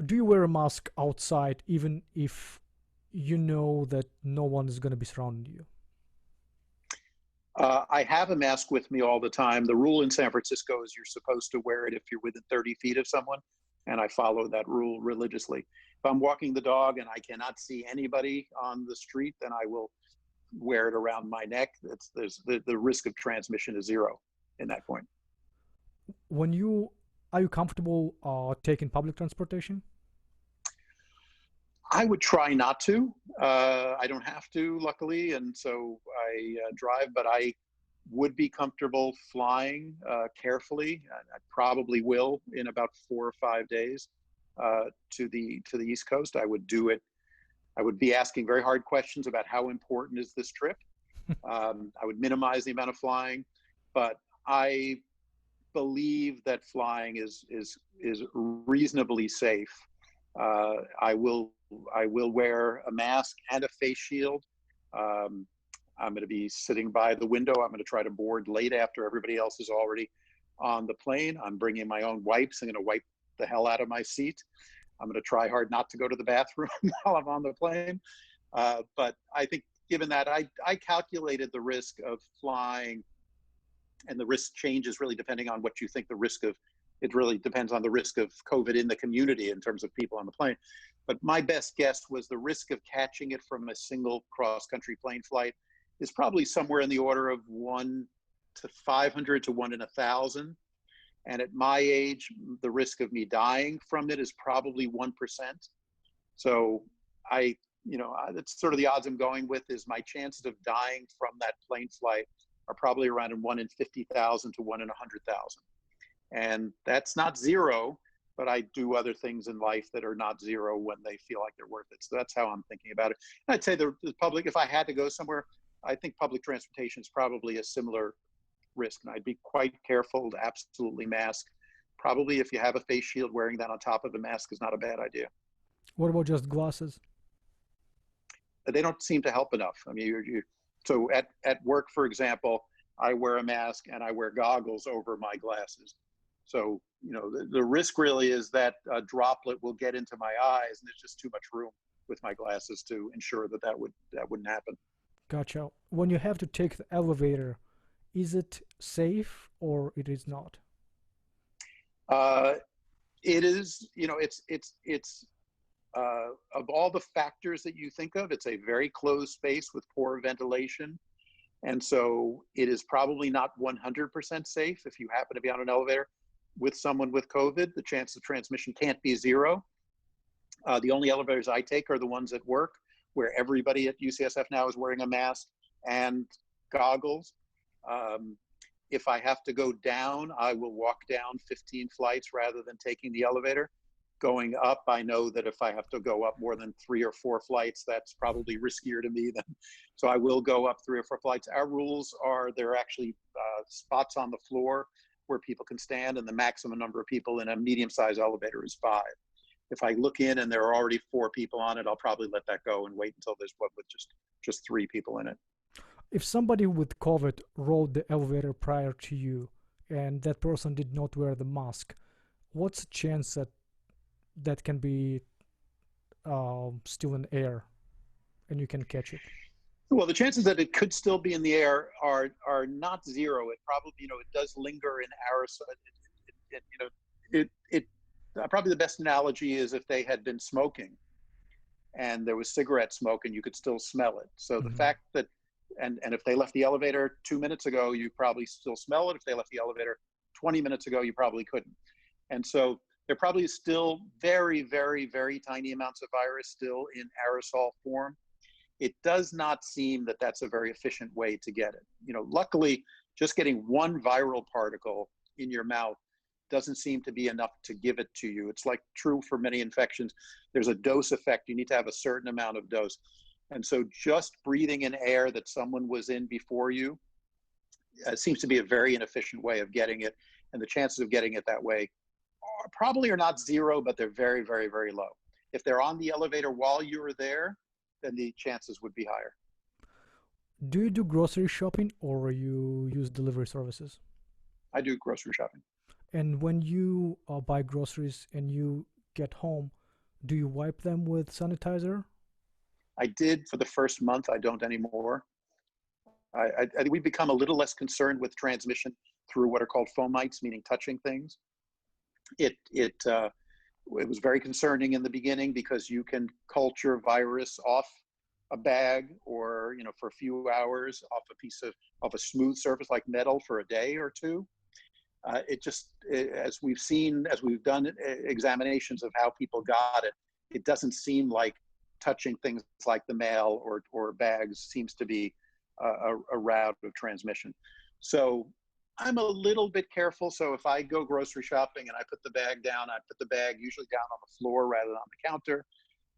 Do you wear a mask outside even if you know that no one is going to be surrounding you? I have a mask with me all the time. The rule in San Francisco is you're supposed to wear it if you're within 30 feet of someone, and I follow that rule religiously. If I'm walking the dog and I cannot see anybody on the street, then I will wear it around my neck. There's the risk of transmission is zero in that point. When you Are you comfortable taking public transportation? I would try not to. I don't have to, luckily, and so I drive. But I would be comfortable flying carefully. I probably will in about 4 or 5 days to the East Coast. I would do it. I would be asking very hard questions about how important is this trip. I would minimize the amount of flying, but I believe that flying is reasonably safe. I will wear a mask and a face shield. Um, I'm going to be sitting by the window. I'm going to try to board late after everybody else is already on the plane. I'm bringing my own wipes. I'm going to wipe the hell out of my seat. I'm going to try hard not to go to the bathroom while I'm on the plane. But I think given that, I calculated the risk of flying, and the risk changes really depending on what you think the risk of, it really depends on the risk of COVID in the community in terms of people on the plane. But my best guess was the risk of catching it from a single cross-country plane flight is probably somewhere in the order of 1 to 500 to 1 in 1,000. And at my age, the risk of me dying from it is probably 1%. So that's sort of the odds I'm going with, is my chances of dying from that plane flight are probably around 1 in 50,000 to 1 in 100,000. And that's not zero, but I do other things in life that are not zero when they feel like they're worth it. So that's how I'm thinking about it. And I'd say the public, if I had to go somewhere, I think public transportation is probably a similar risk. And I'd be quite careful to absolutely mask. Probably if you have a face shield, wearing that on top of the mask is not a bad idea. What about just glasses? But they don't seem to help enough. I mean, so at work, for example, I wear a mask and I wear goggles over my glasses. So, the risk really is that a droplet will get into my eyes, and there's just too much room with my glasses to ensure that wouldn't happen. Gotcha. When you have to take the elevator, is it safe or it is not? Uh, it is, of all the factors that you think of, it's a very closed space with poor ventilation. And so it is probably not 100% safe. If you happen to be on an elevator with someone with COVID, the chance of transmission can't be zero. The only elevators I take are the ones at work, where everybody at UCSF now is wearing a mask and goggles. If I have to go down, I will walk down 15 flights rather than taking the elevator. Going up, I know that if I have to go up more than 3 or 4 flights, that's probably riskier to me. So I will go up 3 or 4 flights. Our rules are there are actually spots on the floor where people can stand, and the maximum number of people in a medium-sized elevator is 5. If I look in and there are already 4 people on it, I'll probably let that go and wait until there's what with just 3 people in it. If somebody with COVID rode the elevator prior to you and that person did not wear the mask, what's the chance that that can be still in air and you can catch it? Well, the chances that it could still be in the air are not zero. It probably, it does linger in aerosol. It probably the best analogy is if they had been smoking and there was cigarette smoke and you could still smell it. So the Hmm. fact that, and if they left the elevator 2 minutes ago, you probably still smell it. If they left the elevator 20 minutes ago, you probably couldn't. And so there probably is still very, very, very tiny amounts of virus still in aerosol form. It does not seem that that's a very efficient way to get it. Luckily, just getting one viral particle in your mouth doesn't seem to be enough to give it to you. It's like true for many infections. There's a dose effect. You need to have a certain amount of dose. And so just breathing in air that someone was in before you seems to be a very inefficient way of getting it. And the chances of getting it that way probably are not zero, but they're very, very, very low. If they're on the elevator while you were there, then the chances would be higher. Do you do grocery shopping or you use delivery services? I do grocery shopping. And when you buy groceries and you get home, Do you wipe them with sanitizer? I did for the first month. I don't anymore. I think we've become a little less concerned with transmission through what are called fomites, meaning touching things. It was very concerning in the beginning because you can culture virus off a bag or, for a few hours off a piece of a smooth surface like metal for a day or two. As we've done examinations of how people got it, it doesn't seem like touching things like the mail or bags seems to be a route of transmission. So I'm a little bit careful. So if I go grocery shopping and I put the bag down, I put the bag usually down on the floor rather than on the counter.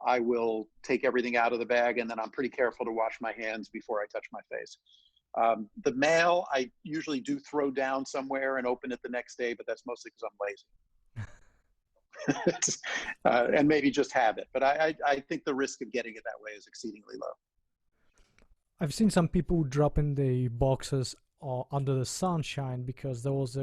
I will take everything out of the bag, and then I'm pretty careful to wash my hands before I touch my face. The mail, I usually do throw down somewhere and open it the next day, but that's mostly because I'm lazy. And maybe just habit. But I think the risk of getting it that way is exceedingly low. I've seen some people dropping the boxes under the sunshine because there was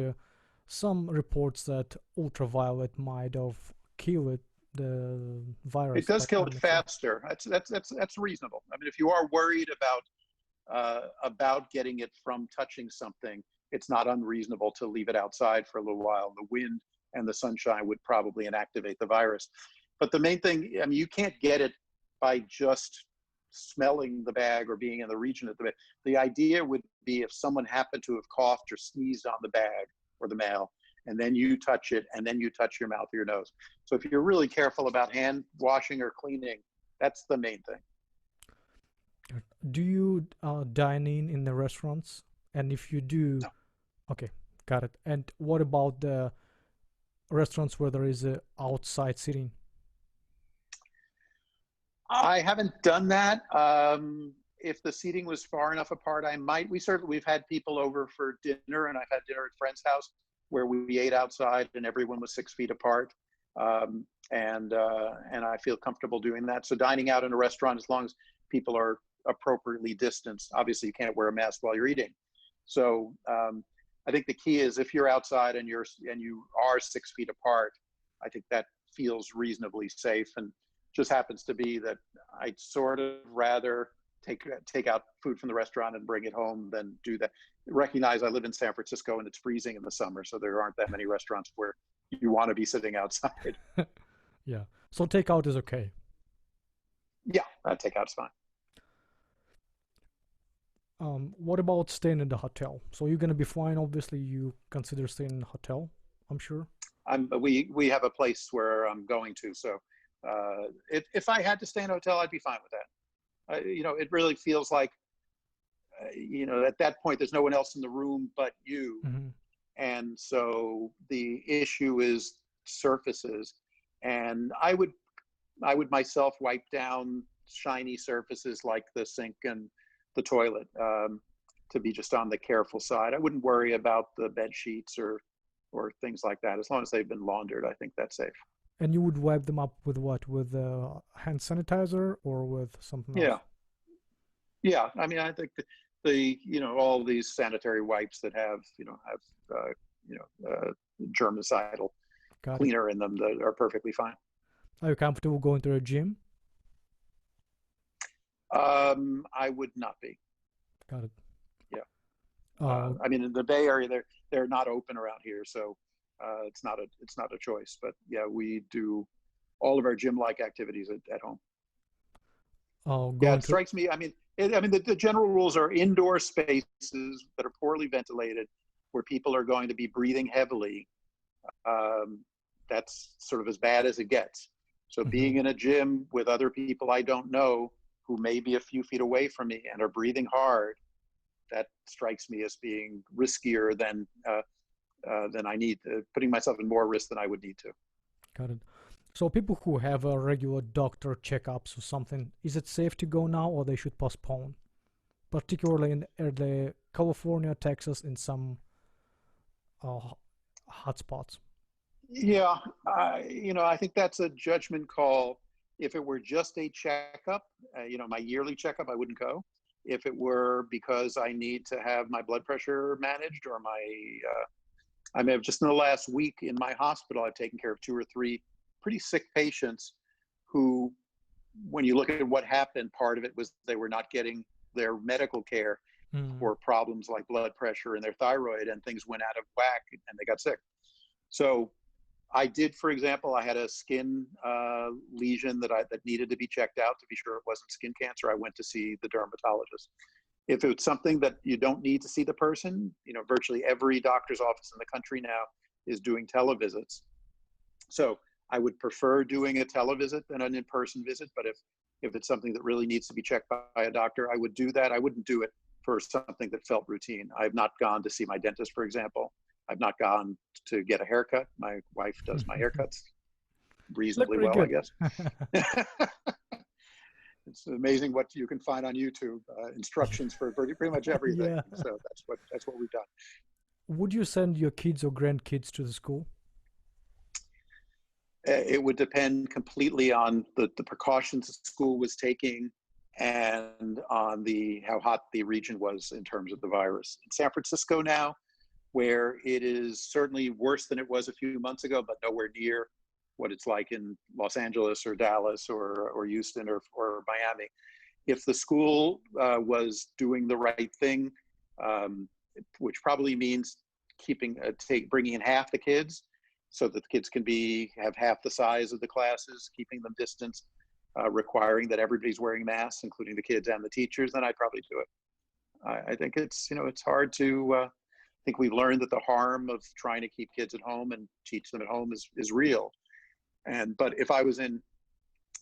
some reports that ultraviolet might have killed the virus. It does But kill I'm it not sure. faster. That's reasonable. I mean, if you are worried about getting it from touching something, it's not unreasonable to leave it outside for a little while. The wind and the sunshine would probably inactivate the virus. But the main thing, I mean, you can't get it by just smelling the bag or being in the region of the bag. The idea would be if someone happened to have coughed or sneezed on the bag or the mail, and then you touch it, and then you touch your mouth or your nose. So if you're really careful about hand washing or cleaning, that's the main thing. Do you dine in the restaurants? And if you do, No. okay, got it. And what about the restaurants where there is a outside seating? I haven't done that. If the seating was far enough apart, I might. We've had people over for dinner, and I've had dinner at a friend's house where we ate outside and everyone was 6 feet apart. And I feel comfortable doing that. So dining out in a restaurant, as long as people are appropriately distanced, obviously you can't wear a mask while you're eating. So I think the key is if you're outside and you are 6 feet apart, I think that feels reasonably safe. And just happens to be that I'd sort of rather take out food from the restaurant and bring it home than do that. Recognize I live in San Francisco and it's freezing in the summer, so there aren't that many restaurants where you want to be sitting outside. Yeah. So takeout is okay. Yeah, takeout's fine. What about staying in the hotel? So you're gonna be fine. Obviously, you consider staying in a hotel, I'm sure. We have a place where I'm going to, so if I had to stay in a hotel, I'd be fine with that. It really feels like at that point there's no one else in the room but you, Hmm. and so the issue is surfaces, and I would myself wipe down shiny surfaces like the sink and the toilet, to be just on the careful side. I wouldn't worry about the bed sheets or things like that. As long as they've been laundered, I think that's safe. And you would wipe them up with what? With hand sanitizer or with something Yeah, else? yeah. I mean, I think all these sanitary wipes that have germicidal Got it. cleaner in them that are perfectly fine. Are you comfortable going to a gym? I would not be. Got it. Yeah. Uh, I mean, in the Bay Area, they're not open around here, so it's not a choice. But yeah, we do all of our gym-like activities at home. Yeah, going it to. strikes me. I mean, the general rules are indoor spaces that are poorly ventilated, where people are going to be breathing heavily. Um, that's sort of as bad as it gets. So Mhm. being in a gym with other people I don't know who may be a few feet away from me and are breathing hard, that strikes me as being riskier than I need, putting myself in more risk than I would need to. Got it. So people who have a regular doctor checkups or something, is it safe to go now or they should postpone? Particularly in the California, Texas, in some uh, hotspots. Yeah, I think that's a judgment call. If it were just a checkup, my yearly checkup, I wouldn't go. If it were because I need to have my blood pressure managed or I may have just in the last week in my hospital, I've taken care of two or three pretty sick patients who, when you look at what happened, part of it was they were not getting their medical care Mm. for problems like blood pressure and their thyroid, and things went out of whack and they got sick. So I did, for example, I had a skin lesion that needed to be checked out to be sure it wasn't skin cancer. I went to see the dermatologist. If it's something that you don't need to see the person, virtually every doctor's office in the country now is doing televisits. So I would prefer doing a televisit than an in-person visit. But if it's something that really needs to be checked by a doctor, I would do that. I wouldn't do it for something that felt routine. I've not gone to see my dentist, for example. I've not gone to get a haircut. My wife does my haircuts Look reasonably pretty well, I good. guess. It's amazing what you can find on YouTube, instructions for pretty much everything. Yeah. So that's what we've done. Would you send your kids or grandkids to the school? It would depend completely on the precautions the school was taking and on how hot the region was in terms of the virus. In San Francisco now, where it is certainly worse than it was a few months ago, but nowhere near what it's like in Los Angeles or Dallas or Houston or Miami. If the school was doing the right thing, which probably means bringing in half the kids, so that the kids can have half the size of the classes, keeping them distanced, requiring that everybody's wearing masks, including the kids and the teachers, then I'd probably do it. I think it's hard to. I think we've learned that the harm of trying to keep kids at home and teach them at home is real. But if I was in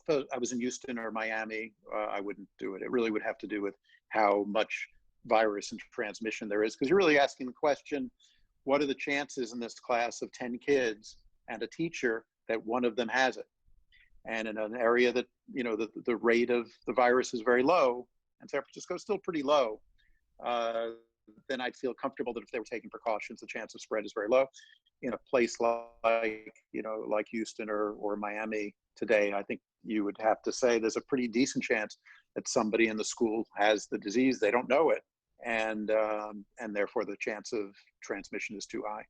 Houston or Miami, I wouldn't do it. It really would have to do with how much virus and transmission there is, because you're really asking the question: what are the chances in this class of 10 kids and a teacher that one of them has it? And in an area that the rate of the virus is very low, and San Francisco is still pretty low, then I'd feel comfortable that if they were taking precautions, the chance of spread is very low. In a place like Houston or Miami today, I think you would have to say there's a pretty decent chance that somebody in the school has the disease. They don't know it, and therefore the chance of transmission is too high.